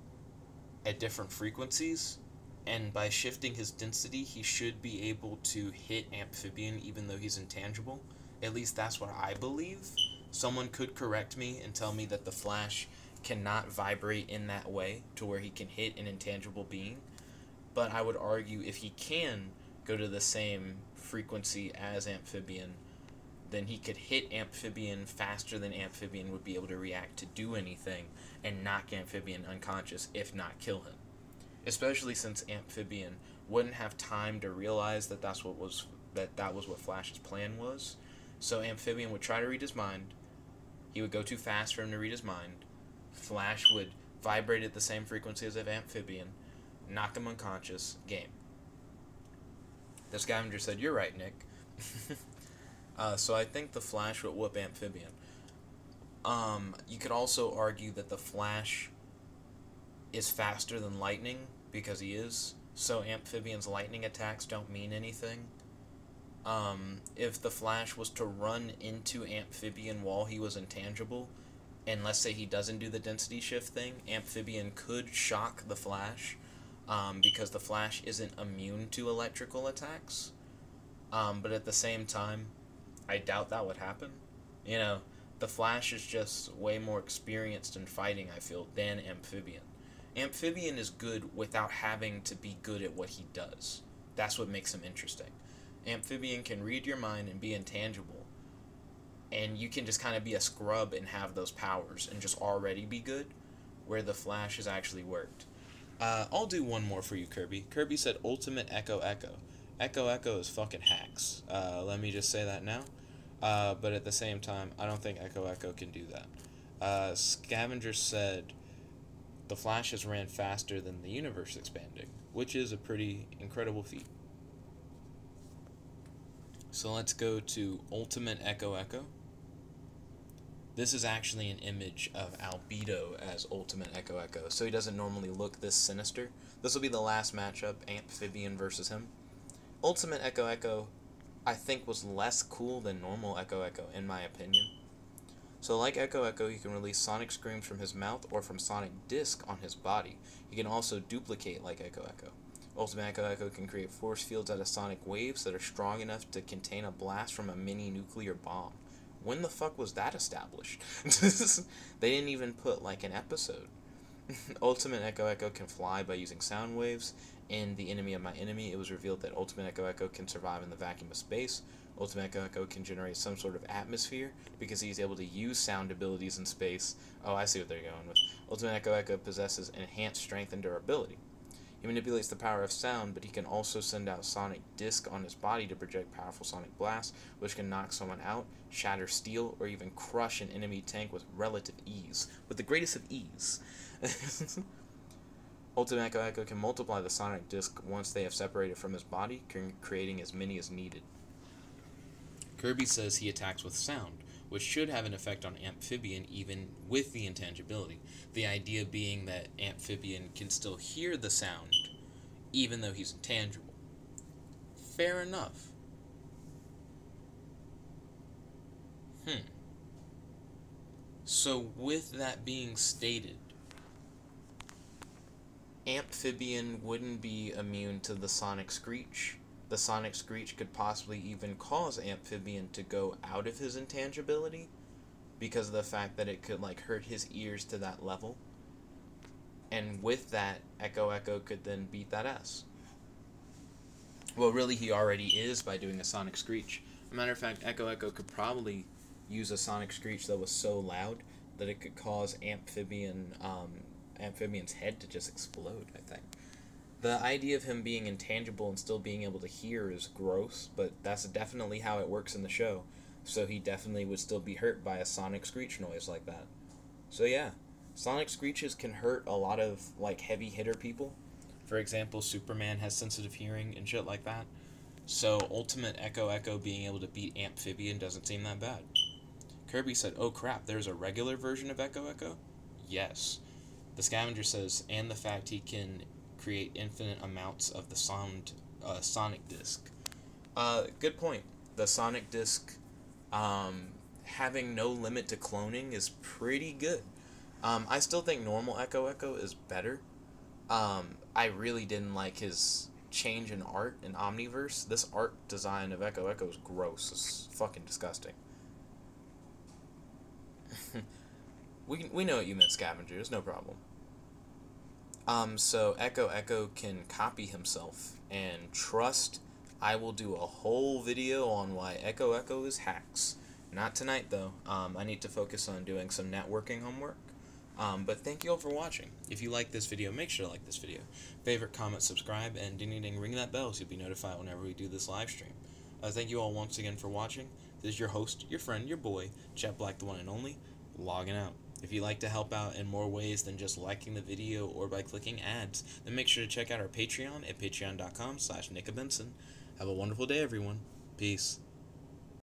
at different frequencies, and by shifting his density, he should be able to hit Amphibian even though he's intangible. At least that's what I believe. Someone could correct me and tell me that the Flash cannot vibrate in that way to where he can hit an intangible being. But I would argue if he can go to the same frequency as Amphibian, then he could hit Amphibian faster than Amphibian would be able to react to do anything and knock Amphibian unconscious, if not kill him. Especially since Amphibian wouldn't have time to realize that that was what Flash's plan was. So Amphibian would try to read his mind. He would go too fast for him to read his mind. Flash would vibrate at the same frequency as Amphibian, knock him unconscious, game. The scavenger said, "You're right, Nick." So I think the Flash would whoop Amphibian. You could also argue that the Flash is faster than lightning, because he is, so Amphibian's lightning attacks don't mean anything. If the Flash was to run into Amphibian while he was intangible, and let's say he doesn't do the density shift thing, Amphibian could shock the Flash, because the Flash isn't immune to electrical attacks. But at the same time, I doubt that would happen. You know, the Flash is just way more experienced in fighting, I feel, than Amphibian. Amphibian is good without having to be good at what he does. That's what makes him interesting. Amphibian can read your mind and be intangible, and you can just kind of be a scrub and have those powers and just already be good, where the Flash has actually worked. I'll do one more for you, Kirby. Kirby said Ultimate Echo Echo. Echo Echo is fucking hacks. Let me just say that now. But at the same time, I don't think Echo Echo can do that. Scavenger said the Flash has ran faster than the universe expanding, which is a pretty incredible feat. So let's go to Ultimate Echo Echo. This is actually an image of Albedo as Ultimate Echo Echo, so he doesn't normally look this sinister. This will be the last matchup, Amphibian versus him. Ultimate Echo Echo, I think, was less cool than normal Echo Echo, in my opinion. So like Echo Echo, he can release sonic screams from his mouth or from sonic disc on his body. He can also duplicate like Echo Echo. Ultimate Echo Echo can create force fields out of sonic waves that are strong enough to contain a blast from a mini nuclear bomb. When the fuck was that established? They didn't even put like an episode. Ultimate Echo Echo can fly by using sound waves. In The Enemy of My Enemy, it was revealed that Ultimate Echo Echo can survive in the vacuum of space. Ultimate Echo Echo can generate some sort of atmosphere because he's able to use sound abilities in space. Oh, I see what they're going with. Ultimate Echo Echo possesses enhanced strength and durability. He manipulates the power of sound, but he can also send out sonic disc on his body to project powerful sonic blasts, which can knock someone out, shatter steel, or even crush an enemy tank with relative ease. With the greatest of ease. Ultimate Echo Echo can multiply the sonic disc once they have separated from his body, creating as many as needed. Kirby says he attacks with sound, which should have an effect on Amphibian even with the intangibility. The idea being that Amphibian can still hear the sound, even though he's intangible. Fair enough. So with that being stated, Amphibian wouldn't be immune to the sonic screech. The sonic screech could possibly even cause Amphibian to go out of his intangibility because of the fact that it could like hurt his ears to that level. And with that, Echo Echo could then beat that ass. Well, really, he already is by doing a sonic screech. As a matter of fact, Echo Echo could probably use a sonic screech that was so loud that it could cause Amphibian's head to just explode, I think. The idea of him being intangible and still being able to hear is gross, but that's definitely how it works in the show. So he definitely would still be hurt by a sonic screech noise like that. So yeah, sonic screeches can hurt a lot of like heavy hitter people. For example, Superman has sensitive hearing and shit like that. So Ultimate Echo Echo being able to beat Amphibian doesn't seem that bad. Kirby said, "Oh crap, there's a regular version of Echo Echo?" Yes. The Scavenger says, and the fact he can create infinite amounts of the sonic disc. Good point. The sonic disc, having no limit to cloning is pretty good. I still think normal Echo Echo is better. I really didn't like his change in art in Omniverse. This art design of Echo Echo is gross. It's fucking disgusting. We know what you meant, Scavengers, no problem. So Echo Echo can copy himself, and trust, I will do a whole video on why Echo Echo is hacks. Not tonight, though. I need to focus on doing some networking homework. But thank you all for watching. If you like this video, make sure to like this video. Favorite, comment, subscribe, and ding ring that bell so you'll be notified whenever we do this live stream. Thank you all once again for watching. This is your host, your friend, your boy, Jet Black, the one and only, logging out. If you'd like to help out in more ways than just liking the video or by clicking ads, then make sure to check out our Patreon at patreon.com/NickABenson. Have a wonderful day, everyone. Peace.